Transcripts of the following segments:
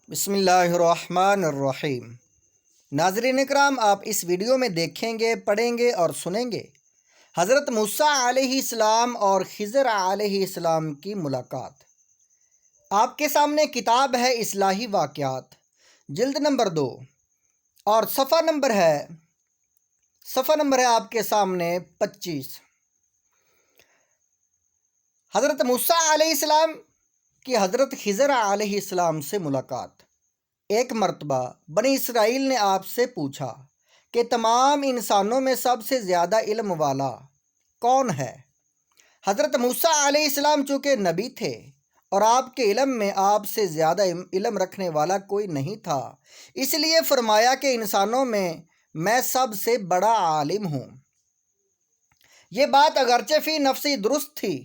بسم اللہ الرحمن الرحیم۔ ناظرین اکرام، آپ اس ویڈیو میں دیکھیں گے، پڑھیں گے اور سنیں گے حضرت موسیٰ علیہ السلام اور خضر علیہ السلام کی ملاقات۔ آپ کے سامنے کتاب ہے اصلاحی واقعات، جلد نمبر 2، اور صفحہ نمبر ہے آپ کے سامنے 25۔ حضرت موسیٰ علیہ السلام کی حضرت خضر علیہ السلام سے ملاقات۔ ایک مرتبہ بنی اسرائیل نے آپ سے پوچھا کہ تمام انسانوں میں سب سے زیادہ علم والا کون ہے؟ حضرت موسیٰ علیہ السلام چونکہ نبی تھے اور آپ کے علم میں آپ سے زیادہ علم رکھنے والا کوئی نہیں تھا، اس لیے فرمایا کہ انسانوں میں سب سے بڑا عالم ہوں۔ یہ بات اگرچہ فی نفسی درست تھی،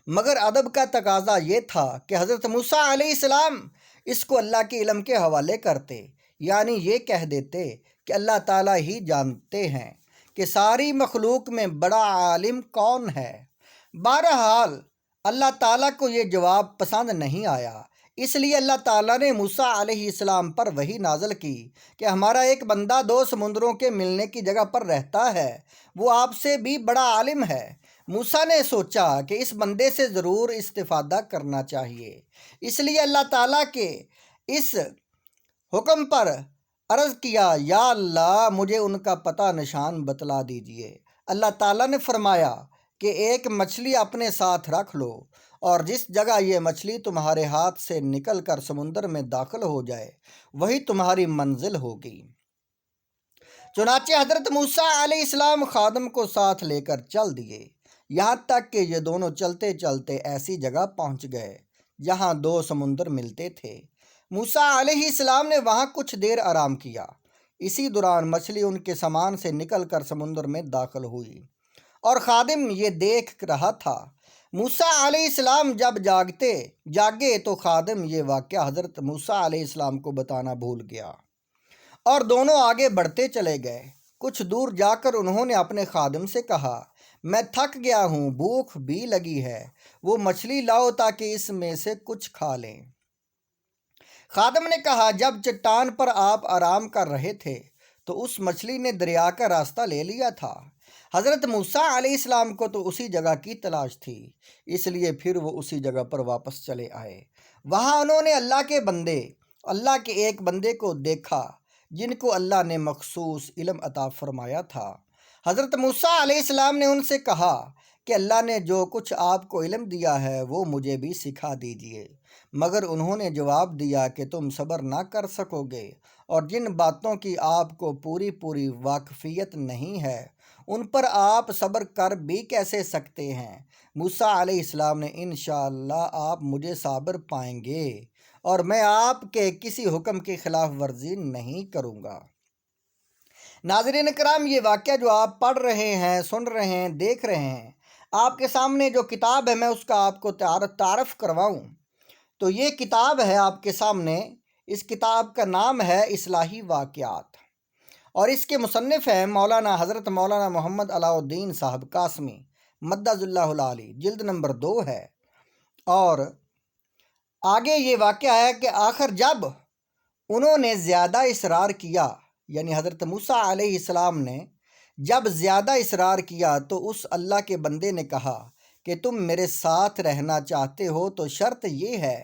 مگر ادب کا تقاضا یہ تھا کہ حضرت موسیٰ علیہ السلام اس کو اللہ کے علم کے حوالے کرتے، یعنی یہ کہہ دیتے کہ اللہ تعالیٰ ہی جانتے ہیں کہ ساری مخلوق میں بڑا عالم کون ہے۔ بہرحال اللہ تعالیٰ کو یہ جواب پسند نہیں آیا، اس لیے اللہ تعالیٰ نے موسیٰ علیہ السلام پر وحی نازل کی کہ ہمارا ایک بندہ 2 سمندروں کے ملنے کی جگہ پر رہتا ہے، وہ آپ سے بھی بڑا عالم ہے۔ موسیٰ نے سوچا کہ اس بندے سے ضرور استفادہ کرنا چاہیے، اس لیے اللہ تعالیٰ کے اس حکم پر عرض کیا، یا اللہ مجھے ان کا پتہ نشان بتلا دیجئے۔ اللہ تعالیٰ نے فرمایا کہ ایک مچھلی اپنے ساتھ رکھ لو، اور جس جگہ یہ مچھلی تمہارے ہاتھ سے نکل کر سمندر میں داخل ہو جائے وہی تمہاری منزل ہوگی۔ چنانچہ حضرت موسیٰ علیہ السلام خادم کو ساتھ لے کر چل دیے، یہاں تک کہ یہ دونوں چلتے چلتے ایسی جگہ پہنچ گئے جہاں 2 سمندر ملتے تھے۔ موسیٰ علیہ السلام نے وہاں کچھ دیر آرام کیا، اسی دوران مچھلی ان کے سامان سے نکل کر سمندر میں داخل ہوئی اور خادم یہ دیکھ رہا تھا۔ موسیٰ علیہ السلام جب جاگے تو خادم یہ واقعہ حضرت موسیٰ علیہ السلام کو بتانا بھول گیا اور دونوں آگے بڑھتے چلے گئے۔ کچھ دور جا کر انہوں نے اپنے خادم سے کہا، میں تھک گیا ہوں، بھوک بھی لگی ہے، وہ مچھلی لاؤ تاکہ اس میں سے کچھ کھا لیں۔ خادم نے کہا، جب چٹان پر آپ آرام کر رہے تھے تو اس مچھلی نے دریا کا راستہ لے لیا تھا۔ حضرت موسیٰ علیہ السلام کو تو اسی جگہ کی تلاش تھی، اس لیے پھر وہ اسی جگہ پر واپس چلے آئے۔ وہاں انہوں نے اللہ کے ایک بندے کو دیکھا جن کو اللہ نے مخصوص علم عطا فرمایا تھا۔ حضرت موسیٰ علیہ السلام نے ان سے کہا کہ اللہ نے جو کچھ آپ کو علم دیا ہے وہ مجھے بھی سکھا دیجیے، مگر انہوں نے جواب دیا کہ تم صبر نہ کر سکو گے، اور جن باتوں کی آپ کو پوری واقفیت نہیں ہے ان پر آپ صبر کر بھی کیسے سکتے ہیں؟ موسیٰ علیہ السلام نے، انشاءاللہ آپ مجھے صابر پائیں گے اور میں آپ کے کسی حکم کی خلاف ورزی نہیں کروں گا۔ ناظرین کرام، یہ واقعہ جو آپ پڑھ رہے ہیں، سن رہے ہیں، دیکھ رہے ہیں، آپ کے سامنے جو کتاب ہے میں اس کا آپ کو تعارف کرواؤں تو یہ کتاب ہے آپ کے سامنے۔ اس کتاب کا نام ہے اصلاحی واقعات، اور اس کے مصنف ہیں حضرت مولانا محمد علاء الدین صاحب قاسمی مدد اللہ العالی، جلد نمبر 2 ہے۔ اور آگے یہ واقعہ ہے کہ آخر جب انہوں نے زیادہ اصرار کیا، یعنی حضرت موسیٰ علیہ السلام نے جب زیادہ اصرار کیا تو اس اللہ کے بندے نے کہا کہ تم میرے ساتھ رہنا چاہتے ہو تو شرط یہ ہے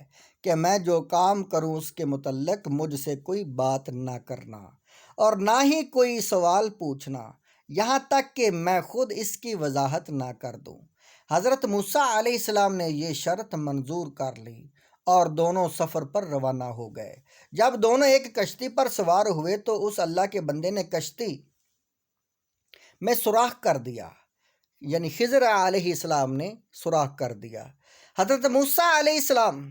کہ میں جو کام کروں اس کے متعلق مجھ سے کوئی بات نہ کرنا اور نہ ہی کوئی سوال پوچھنا، یہاں تک کہ میں خود اس کی وضاحت نہ کر دوں۔ حضرت موسیٰ علیہ السلام نے یہ شرط منظور کر لی اور دونوں سفر پر روانہ ہو گئے۔ جب دونوں ایک کشتی پر سوار ہوئے تو اس اللہ کے بندے نے کشتی میں سوراخ کر دیا، یعنی خضر علیہ السلام نے سوراخ کر دیا۔ حضرت موسیٰ علیہ السلام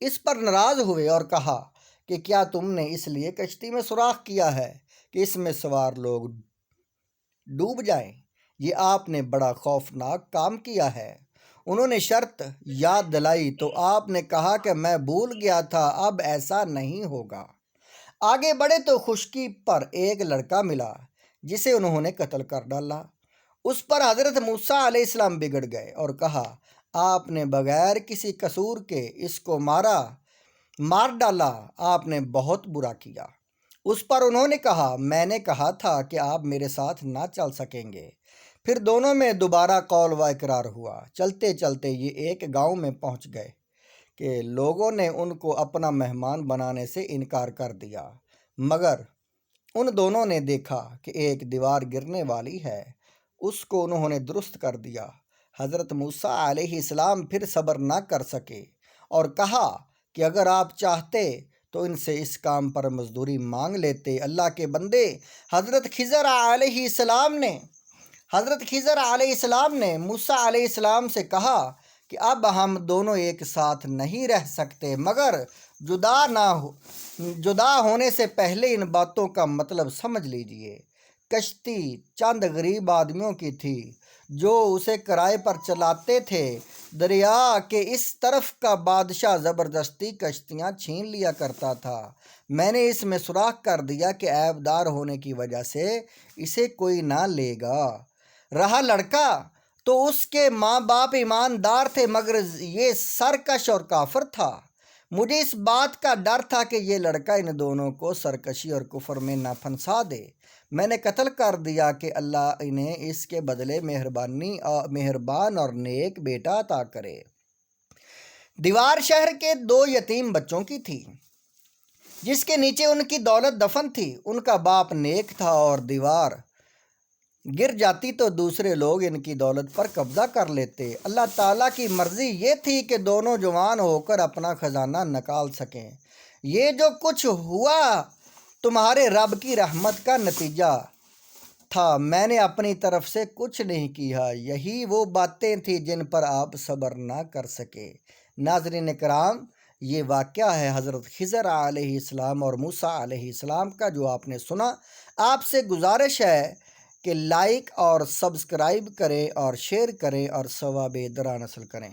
اس پر ناراض ہوئے اور کہا کہ کیا تم نے اس لیے کشتی میں سوراخ کیا ہے کہ اس میں سوار لوگ ڈوب جائیں؟ یہ آپ نے بڑا خوفناک کام کیا ہے۔ انہوں نے شرط یاد دلائی تو آپ نے کہا کہ میں بھول گیا تھا، اب ایسا نہیں ہوگا۔ آگے بڑھے تو خشکی پر ایک لڑکا ملا جسے انہوں نے قتل کر ڈالا۔ اس پر حضرت موسیٰ علیہ السلام بگڑ گئے اور کہا، آپ نے بغیر کسی قصور کے اس کو مارا، مار ڈالا، آپ نے بہت برا کیا۔ اس پر انہوں نے کہا، میں نے کہا تھا کہ آپ میرے ساتھ نہ چل سکیں گے۔ پھر دونوں میں دوبارہ قول و اقرار ہوا۔ چلتے چلتے یہ ایک گاؤں میں پہنچ گئے کہ لوگوں نے ان کو اپنا مہمان بنانے سے انکار کر دیا، مگر ان دونوں نے دیکھا کہ ایک دیوار گرنے والی ہے، اس کو انہوں نے درست کر دیا۔ حضرت موسیٰ علیہ السلام پھر صبر نہ کر سکے اور کہا کہ اگر آپ چاہتے تو ان سے اس کام پر مزدوری مانگ لیتے۔ اللہ کے بندے، حضرت خضر علیہ السلام نے موسیٰ علیہ السلام سے کہا کہ اب ہم دونوں ایک ساتھ نہیں رہ سکتے، مگر جدا ہونے سے پہلے ان باتوں کا مطلب سمجھ لیجئے۔ کشتی چند غریب آدمیوں کی تھی جو اسے کرائے پر چلاتے تھے۔ دریا کے اس طرف کا بادشاہ زبردستی کشتیاں چھین لیا کرتا تھا۔ میں نے اس میں سوراخ کر دیا کہ عیب دار ہونے کی وجہ سے اسے کوئی نہ لے گا۔ رہا لڑکا تو اس کے ماں باپ ایماندار تھے، مگر یہ سرکش اور کافر تھا۔ مجھے اس بات کا ڈر تھا کہ یہ لڑکا ان دونوں کو سرکشی اور کفر میں نہ پھنسا دے۔ میں نے قتل کر دیا کہ اللہ انہیں اس کے بدلے مہربان اور نیک بیٹا عطا کرے۔ دیوار شہر کے 2 یتیم بچوں کی تھی، جس کے نیچے ان کی دولت دفن تھی۔ ان کا باپ نیک تھا اور دیوار گر جاتی تو دوسرے لوگ ان کی دولت پر قبضہ کر لیتے۔ اللہ تعالیٰ کی مرضی یہ تھی کہ دونوں جوان ہو کر اپنا خزانہ نکال سکیں۔ یہ جو کچھ ہوا تمہارے رب کی رحمت کا نتیجہ تھا، میں نے اپنی طرف سے کچھ نہیں کیا۔ یہی وہ باتیں تھیں جن پر آپ صبر نہ کر سکے۔ ناظرین کرام، یہ واقعہ ہے حضرت خضر علیہ السلام اور موسیٰ علیہ السلام کا، جو آپ نے سنا۔ آپ سے گزارش ہے کہ لائک اور سبسکرائب کریں اور شیئر کریں اور ثواب درا حاصل کریں۔